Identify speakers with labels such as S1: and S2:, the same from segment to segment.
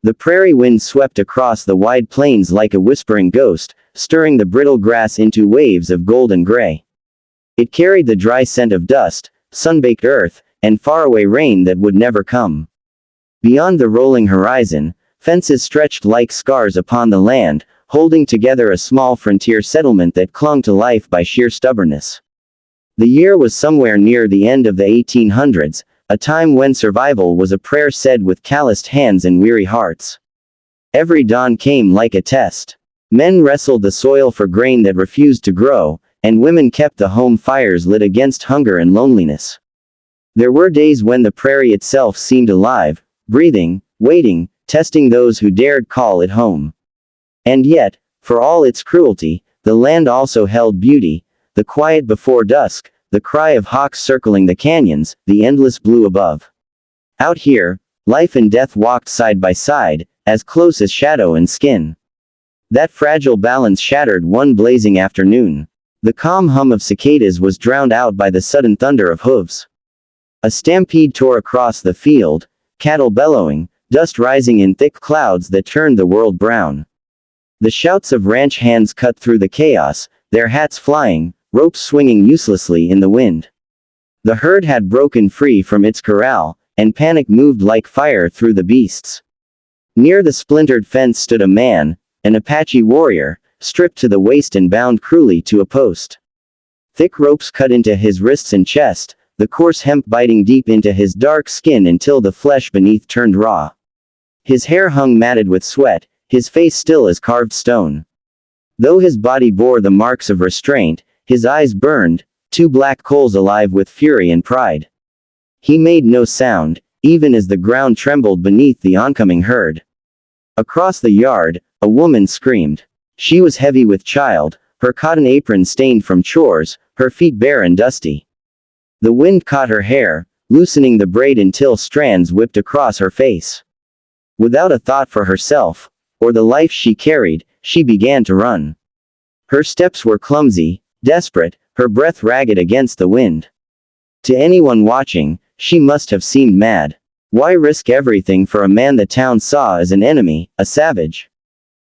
S1: The prairie wind swept across the wide plains like a whispering ghost, stirring the brittle grass into waves of golden gray. It carried the dry scent of dust, sun-baked earth, and faraway rain that would never come. Beyond the rolling horizon, fences stretched like scars upon the land, holding together a small frontier settlement that clung to life by sheer stubbornness. The year was somewhere near the end of the 1800s, a time when survival was a prayer said with calloused hands and weary hearts. Every dawn came like a test. Men wrestled the soil for grain that refused to grow, and women kept the home fires lit against hunger and loneliness. There were days when the prairie itself seemed alive, breathing, waiting, testing those who dared call it home. And yet, for all its cruelty, the land also held beauty, the quiet before dusk, the cry of hawks circling the canyons, the endless blue above. Out here, life and death walked side by side, as close as shadow and skin. That fragile balance shattered one blazing afternoon. The calm hum of cicadas was drowned out by the sudden thunder of hooves. A stampede tore across the field, cattle bellowing, dust rising in thick clouds that turned the world brown. The shouts of ranch hands cut through the chaos, their hats flying, ropes swinging uselessly in the wind. The herd had broken free from its corral, and panic moved like fire through the beasts. Near the splintered fence stood a man, an Apache warrior, stripped to the waist and bound cruelly to a post. Thick ropes cut into his wrists and chest, the coarse hemp biting deep into his dark skin until the flesh beneath turned raw. His hair hung matted with sweat, his face still as carved stone. Though his body bore the marks of restraint, his eyes burned, two black coals alive with fury and pride. He made no sound, even as the ground trembled beneath the oncoming herd. Across the yard, a woman screamed. She was heavy with child, her cotton apron stained from chores, her feet bare and dusty. The wind caught her hair, loosening the braid until strands whipped across her face. Without a thought for herself, or the life she carried, she began to run. Her steps were clumsy, desperate, her breath ragged against the wind. To anyone watching, she must have seemed mad. Why risk everything for a man the town saw as an enemy, a savage?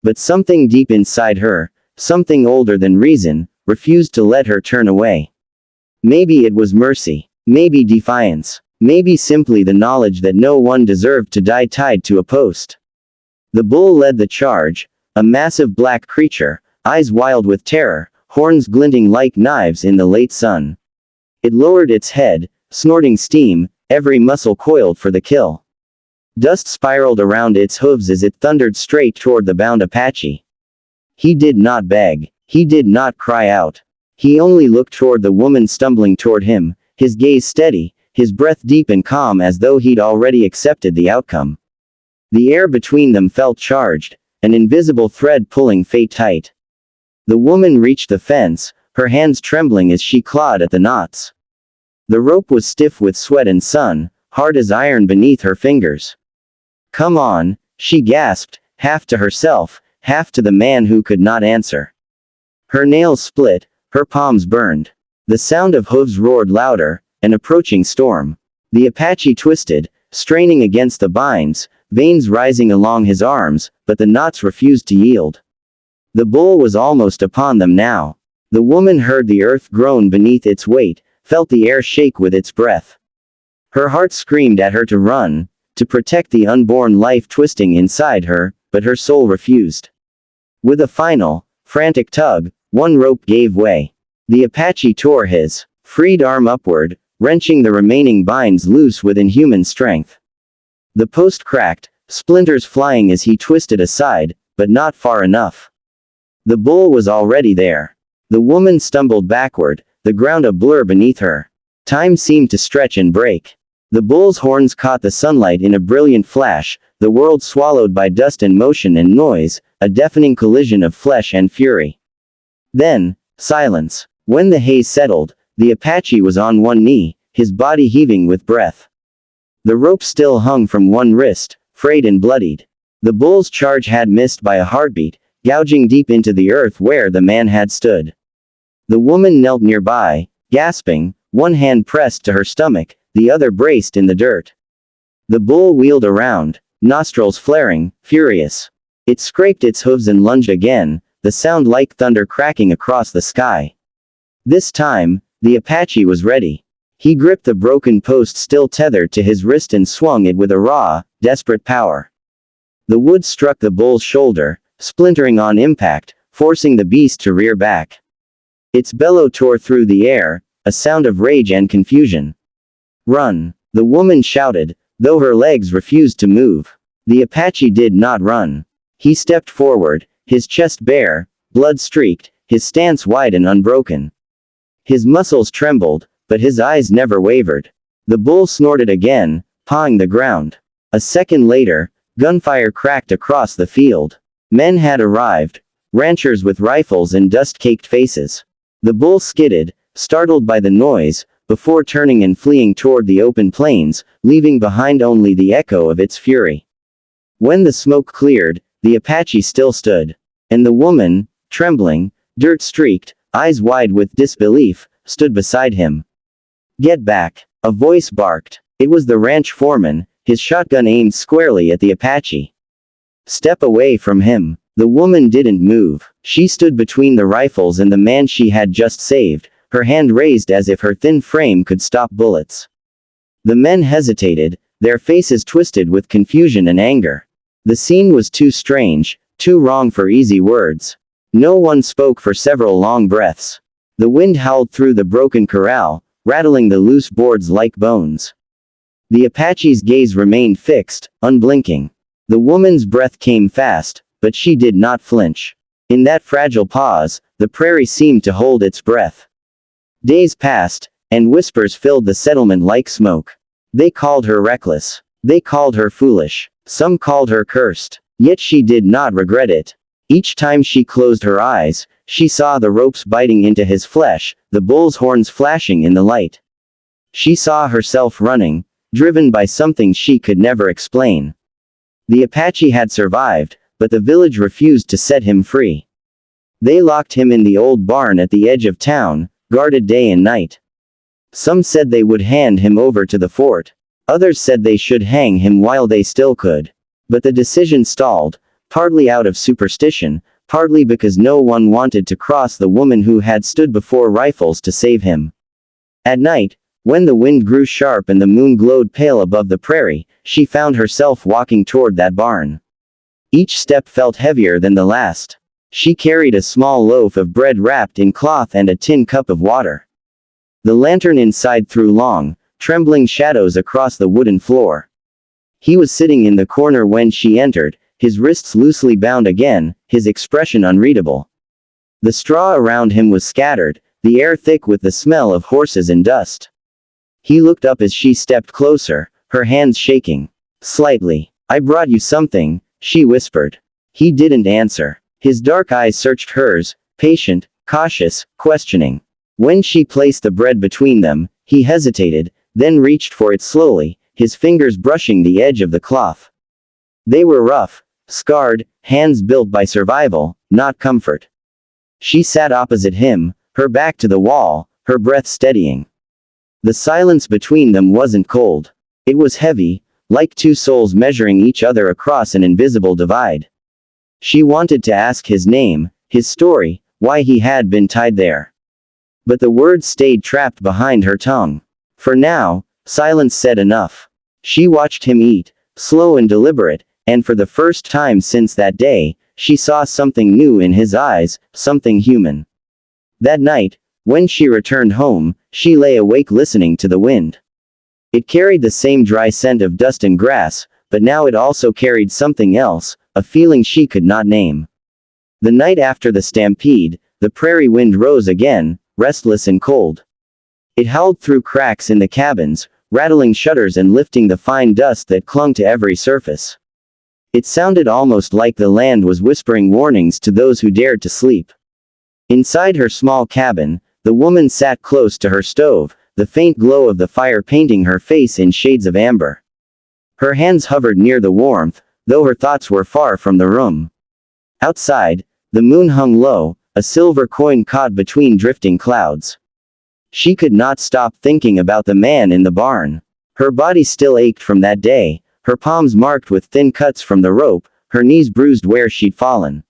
S1: But something deep inside her, something older than reason, refused to let her turn away. Maybe it was mercy, maybe defiance, maybe simply the knowledge that no one deserved to die tied to a post. The bull led the charge, a massive black creature, eyes wild with terror, horns glinting like knives in the late sun. It lowered its head, snorting steam, every muscle coiled for the kill. Dust spiraled around its hooves as it thundered straight toward the bound Apache. He did not beg. He did not cry out. He only looked toward the woman stumbling toward him, his gaze steady, his breath deep and calm as though he'd already accepted the outcome. The air between them felt charged, an invisible thread pulling fate tight. The woman reached the fence, her hands trembling as she clawed at the knots. The rope was stiff with sweat and sun, hard as iron beneath her fingers. "Come on," she gasped, half to herself, half to the man who could not answer. Her nails split, her palms burned. The sound of hooves roared louder, an approaching storm. The Apache twisted, straining against the binds, veins rising along his arms, but the knots refused to yield. The bull was almost upon them now. The woman heard the earth groan beneath its weight, felt the air shake with its breath. Her heart screamed at her to run, to protect the unborn life twisting inside her, but her soul refused. With a final, frantic tug, one rope gave way. The Apache tore his freed arm upward, wrenching the remaining binds loose with inhuman strength. The post cracked, splinters flying as he twisted aside, but not far enough. The bull was already there. The woman stumbled backward, the ground a blur beneath her. Time seemed to stretch and break. The bull's horns caught the sunlight in a brilliant flash, the world swallowed by dust and motion and noise, a deafening collision of flesh and fury. Then, silence. When the haze settled, the Apache was on one knee, his body heaving with breath. The rope still hung from one wrist, frayed and bloodied. The bull's charge had missed by a heartbeat, gouging deep into the earth where the man had stood. The woman knelt nearby, gasping, one hand pressed to her stomach, the other braced in the dirt. The bull wheeled around, nostrils flaring, furious. It scraped its hooves and lunged again, the sound like thunder cracking across the sky. This time, the Apache was ready. He gripped the broken post still tethered to his wrist and swung it with a raw, desperate power. The wood struck the bull's shoulder, splintering on impact, forcing the beast to rear back. Its bellow tore through the air, a sound of rage and confusion. "Run!" the woman shouted, though her legs refused to move. The Apache did not run. He stepped forward, his chest bare, blood-streaked, his stance wide and unbroken. His muscles trembled, but his eyes never wavered. The bull snorted again, pawing the ground. A second later, gunfire cracked across the field. Men had arrived, ranchers with rifles and dust-caked faces. The bull skidded, startled by the noise, before turning and fleeing toward the open plains, leaving behind only the echo of its fury. When the smoke cleared, the Apache still stood. And the woman, trembling, dirt-streaked, eyes wide with disbelief, stood beside him. "Get back!" a voice barked. It was the ranch foreman, his shotgun aimed squarely at the Apache. "Step away from him." The woman didn't move. She stood between the rifles and the man she had just saved, her hand raised as if her thin frame could stop bullets. The men hesitated, their faces twisted with confusion and anger. The scene was too strange, too wrong for easy words. No one spoke for several long breaths. The wind howled through the broken corral, rattling the loose boards like bones. The Apache's gaze remained fixed, unblinking. The woman's breath came fast, but she did not flinch. In that fragile pause, the prairie seemed to hold its breath. Days passed, and whispers filled the settlement like smoke. They called her reckless. They called her foolish. Some called her cursed. Yet she did not regret it. Each time she closed her eyes, she saw the ropes biting into his flesh, the bull's horns flashing in the light. She saw herself running, driven by something she could never explain. The Apache had survived, but the village refused to set him free. They locked him in the old barn at the edge of town, guarded day and night. Some said they would hand him over to the fort. Others said they should hang him while they still could. But the decision stalled, partly out of superstition, partly because no one wanted to cross the woman who had stood before rifles to save him. At night, when the wind grew sharp and the moon glowed pale above the prairie, she found herself walking toward that barn. Each step felt heavier than the last. She carried a small loaf of bread wrapped in cloth and a tin cup of water. The lantern inside threw long, trembling shadows across the wooden floor. He was sitting in the corner when she entered, his wrists loosely bound again, his expression unreadable. The straw around him was scattered, the air thick with the smell of horses and dust. He looked up as she stepped closer, her hands shaking. Slightly. "I brought you something," she whispered. He didn't answer. His dark eyes searched hers, patient, cautious, questioning. When she placed the bread between them, he hesitated, then reached for it slowly, his fingers brushing the edge of the cloth. They were rough, scarred, hands built by survival, not comfort. She sat opposite him, her back to the wall, her breath steadying. The silence between them wasn't cold. It was heavy, like two souls measuring each other across an invisible divide. She wanted to ask his name, his story, why he had been tied there. But the words stayed trapped behind her tongue. For now, silence said enough. She watched him eat, slow and deliberate, and for the first time since that day, she saw something new in his eyes, something human. That night, when she returned home, she lay awake listening to the wind. It carried the same dry scent of dust and grass, but now it also carried something else, a feeling she could not name. The night after the stampede, the prairie wind rose again, restless and cold. It howled through cracks in the cabins, rattling shutters and lifting the fine dust that clung to every surface. It sounded almost like the land was whispering warnings to those who dared to sleep. Inside her small cabin, the woman sat close to her stove, the faint glow of the fire painting her face in shades of amber. Her hands hovered near the warmth, though her thoughts were far from the room. Outside, the moon hung low, a silver coin caught between drifting clouds. She could not stop thinking about the man in the barn. Her body still ached from that day, her palms marked with thin cuts from the rope, her knees bruised where she'd fallen.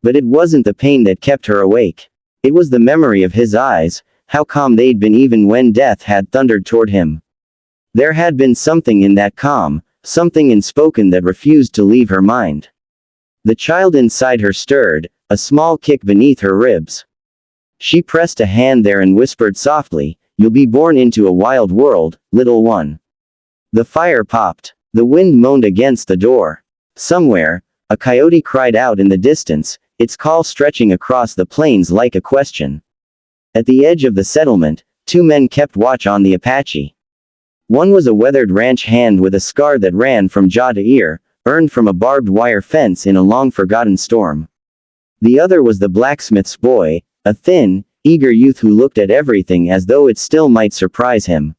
S1: But it wasn't the pain that kept her awake. It was the memory of his eyes, how calm they'd been even when death had thundered toward him. There had been something in that calm, something unspoken that refused to leave her mind. The child inside her stirred, a small kick beneath her ribs. She pressed a hand there and whispered softly, "You'll be born into a wild world, little one." The fire popped. The wind moaned against the door. Somewhere, a coyote cried out in the distance, its call stretching across the plains like a question. At the edge of the settlement, two men kept watch on the Apache. One was a weathered ranch hand with a scar that ran from jaw to ear, earned from a barbed wire fence in a long-forgotten storm. The other was the blacksmith's boy, a thin, eager youth who looked at everything as though it still might surprise him.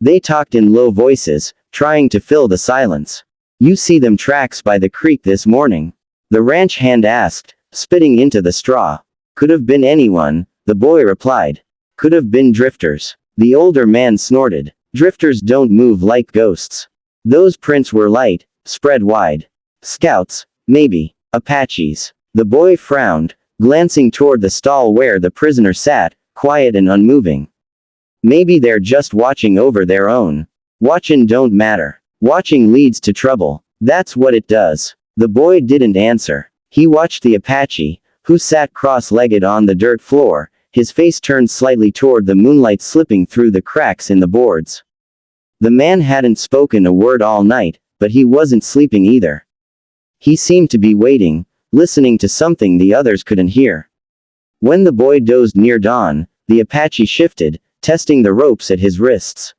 S1: They talked in low voices, trying to fill the silence. "You see them tracks by the creek this morning?" the ranch hand asked, spitting into the straw. "Could have been anyone," the boy replied. "Could have been drifters." The older man snorted. "Drifters don't move like ghosts. Those prints were light, spread wide. Scouts, maybe. Apaches." The boy frowned, glancing toward the stall where the prisoner sat, quiet and unmoving. "Maybe they're just watching over their own. Watchin' don't matter. Watching leads to trouble. That's what it does." The boy didn't answer. He watched the Apache, who sat cross-legged on the dirt floor, his face turned slightly toward the moonlight slipping through the cracks in the boards. The man hadn't spoken a word all night, but he wasn't sleeping either. He seemed to be waiting, listening to something the others couldn't hear. When the boy dozed near dawn, the Apache shifted, testing the ropes at his wrists.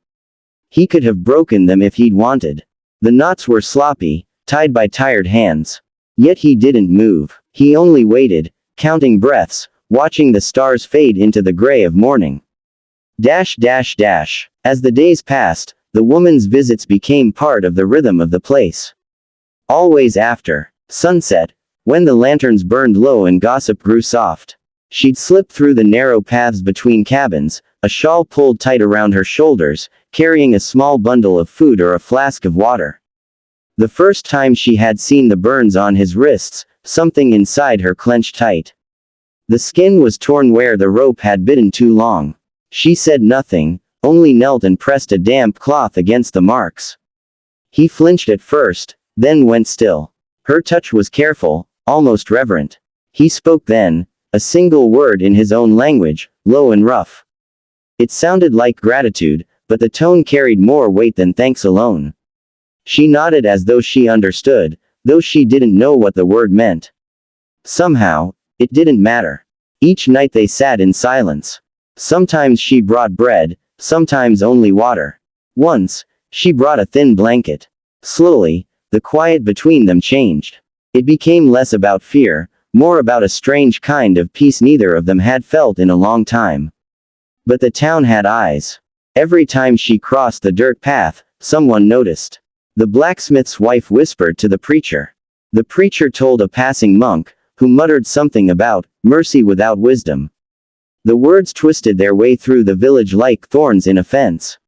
S1: He could have broken them if he'd wanted. The knots were sloppy, tied by tired hands. Yet he didn't move. He only waited, counting breaths, watching the stars fade into the gray of morning. Dash dash dash. As the days passed, the woman's visits became part of the rhythm of the place. Always after sunset, when the lanterns burned low and gossip grew soft, she'd slip through the narrow paths between cabins, a shawl pulled tight around her shoulders, carrying a small bundle of food or a flask of water. The first time she had seen the burns on his wrists, something inside her clenched tight. The skin was torn where the rope had bitten too long. She said nothing, only knelt and pressed a damp cloth against the marks. He flinched at first, then went still. Her touch was careful, almost reverent. He spoke then, a single word in his own language, low and rough. It sounded like gratitude, but the tone carried more weight than thanks alone. She nodded as though she understood, though she didn't know what the word meant. Somehow, it didn't matter. Each night they sat in silence. Sometimes she brought bread, sometimes only water. Once, she brought a thin blanket. Slowly, the quiet between them changed. It became less about fear, more about a strange kind of peace neither of them had felt in a long time. But the town had eyes. Every time she crossed the dirt path, someone noticed. The blacksmith's wife whispered to the preacher. The preacher told a passing monk, who muttered something about mercy without wisdom. The words twisted their way through the village like thorns in a fence.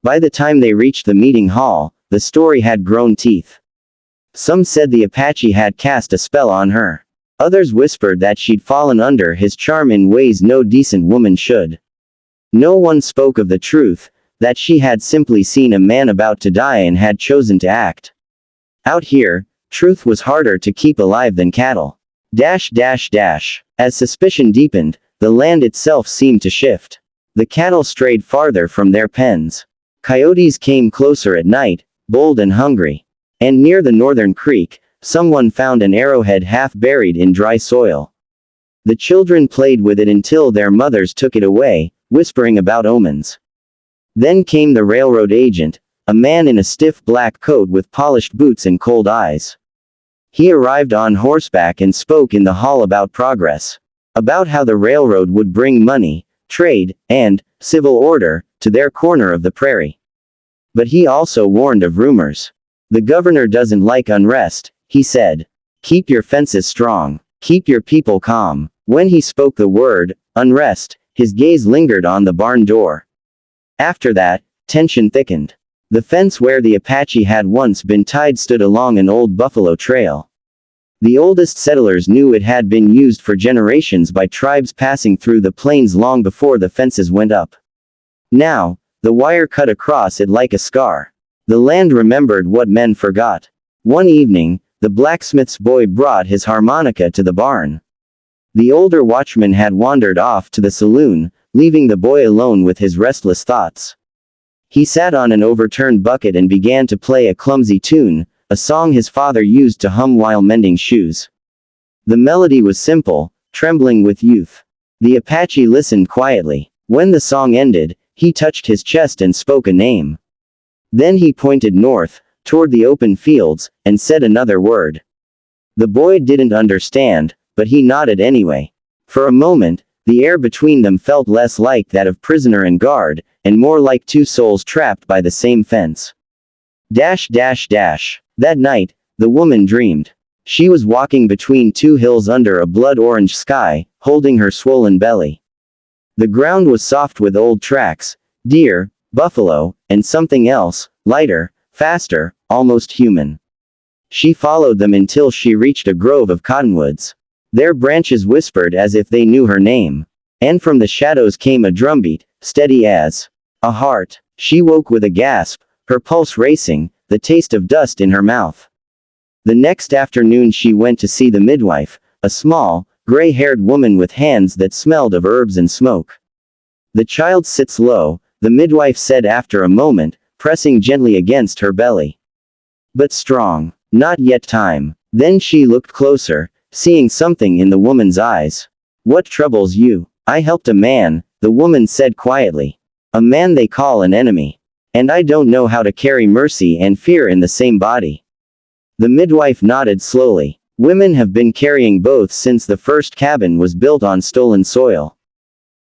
S1: By the time they reached the meeting hall, the story had grown teeth. Some said the Apache had cast a spell on her. Others whispered that she'd fallen under his charm in ways no decent woman should. No one spoke of the truth, that she had simply seen a man about to die and had chosen to act. Out here, truth was harder to keep alive than cattle. Dash dash dash. As suspicion deepened, the land itself seemed to shift. The cattle strayed farther from their pens. Coyotes came closer at night, bold and hungry. And near the northern creek, someone found an arrowhead half buried in dry soil. The children played with it until their mothers took it away, whispering about omens. Then came the railroad agent, a man in a stiff black coat with polished boots and cold eyes. He arrived on horseback and spoke in the hall about progress. About how the railroad would bring money, trade, and civil order to their corner of the prairie. But he also warned of rumors. The governor doesn't like unrest, he said. Keep your fences strong. Keep your people calm. When he spoke the word, unrest, his gaze lingered on the barn door. After that, tension thickened. The fence where the Apache had once been tied stood along an old buffalo trail. The oldest settlers knew it had been used for generations by tribes passing through the plains long before the fences went up. Now, the wire cut across it like a scar. The land remembered what men forgot. One evening, the blacksmith's boy brought his harmonica to the barn. The older watchman had wandered off to the saloon, leaving the boy alone with his restless thoughts. He sat on an overturned bucket and began to play a clumsy tune, a song his father used to hum while mending shoes. The melody was simple, trembling with youth. The Apache listened quietly. When the song ended, he touched his chest and spoke a name. Then he pointed north, toward the open fields, and said another word. The boy didn't understand, but he nodded anyway. For a moment, the air between them felt less like that of prisoner and guard, and more like two souls trapped by the same fence. That night, the woman dreamed. She was walking between two hills under a blood-orange sky, holding her swollen belly. The ground was soft with old tracks, deer, buffalo, and something else, lighter, faster, almost human. She followed them until she reached a grove of cottonwoods. Their branches whispered as if they knew her name. And from the shadows came a drumbeat, steady as a heart. She woke with a gasp, her pulse racing, the taste of dust in her mouth. The next afternoon she went to see the midwife, a small, gray-haired woman with hands that smelled of herbs and smoke. "The child sits low," the midwife said after a moment, pressing gently against her belly. "But strong. Not yet time." Then she looked closer, seeing something in the woman's eyes. "What troubles you?" "I helped a man," the woman said quietly. "A man they call an enemy. And I don't know how to carry mercy and fear in the same body." The midwife nodded slowly. "Women have been carrying both since the first cabin was built on stolen soil.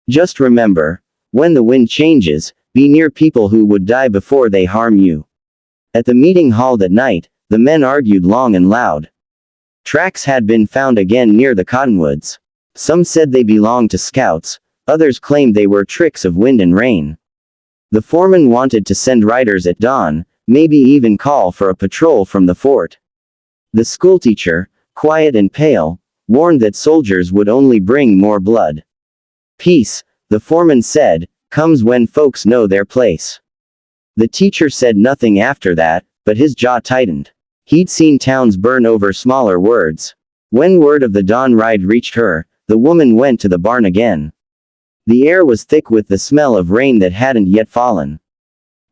S1: Just remember, when the wind changes, be near people who would die before they harm you." At the meeting hall that night, the men argued long and loud. Tracks had been found again near the cottonwoods. Some said they belonged to scouts, others claimed they were tricks of wind and rain. The foreman wanted to send riders at dawn, maybe even call for a patrol from the fort. The schoolteacher, quiet and pale, warned that soldiers would only bring more blood. "Peace," the foreman said, "comes when folks know their place." The teacher said nothing after that, but his jaw tightened. He'd seen towns burn over smaller words. When word of the dawn ride reached her, the woman went to the barn again. The air was thick with the smell of rain that hadn't yet fallen.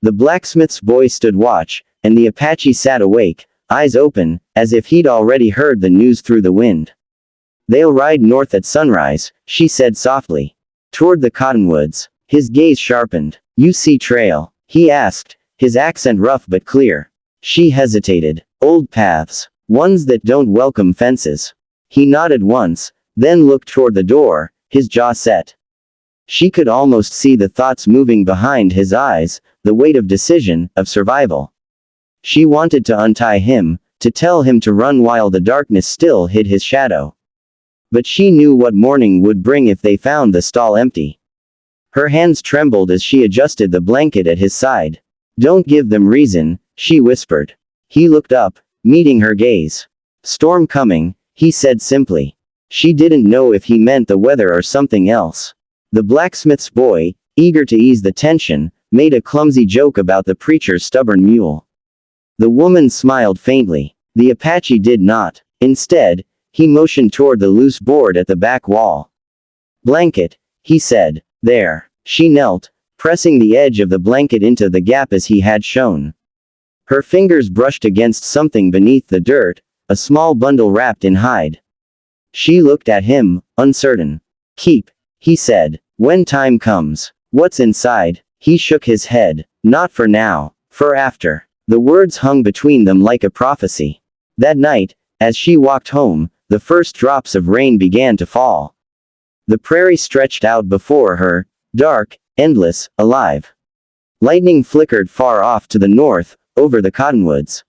S1: The blacksmith's boy stood watch, and the Apache sat awake, eyes open, as if he'd already heard the news through the wind. "They'll ride north at sunrise," she said softly. "Toward the cottonwoods." His gaze sharpened. "You see trail?" he asked, his accent rough but clear. She hesitated. "Old paths. Ones that don't welcome fences." He nodded once, then looked toward the door, his jaw set. She could almost see the thoughts moving behind his eyes, the weight of decision, of survival. She wanted to untie him, to tell him to run while the darkness still hid his shadow. But she knew what morning would bring if they found the stall empty. Her hands trembled as she adjusted the blanket at his side. "Don't give them reason," she whispered. He looked up, meeting her gaze. "Storm coming," he said simply. She didn't know if he meant the weather or something else. The blacksmith's boy, eager to ease the tension, made a clumsy joke about the preacher's stubborn mule. The woman smiled faintly. The Apache did not. Instead, he motioned toward the loose board at the back wall. "Blanket," he said. "There." She knelt, pressing the edge of the blanket into the gap as he had shown. Her fingers brushed against something beneath the dirt, a small bundle wrapped in hide. She looked at him, uncertain. "Keep," he said. "When time comes." "What's inside?" He shook his head. "Not for now. For after." The words hung between them like a prophecy. That night, as she walked home, the first drops of rain began to fall. The prairie stretched out before her, dark, endless, alive. Lightning flickered far off to the north, over the cottonwoods.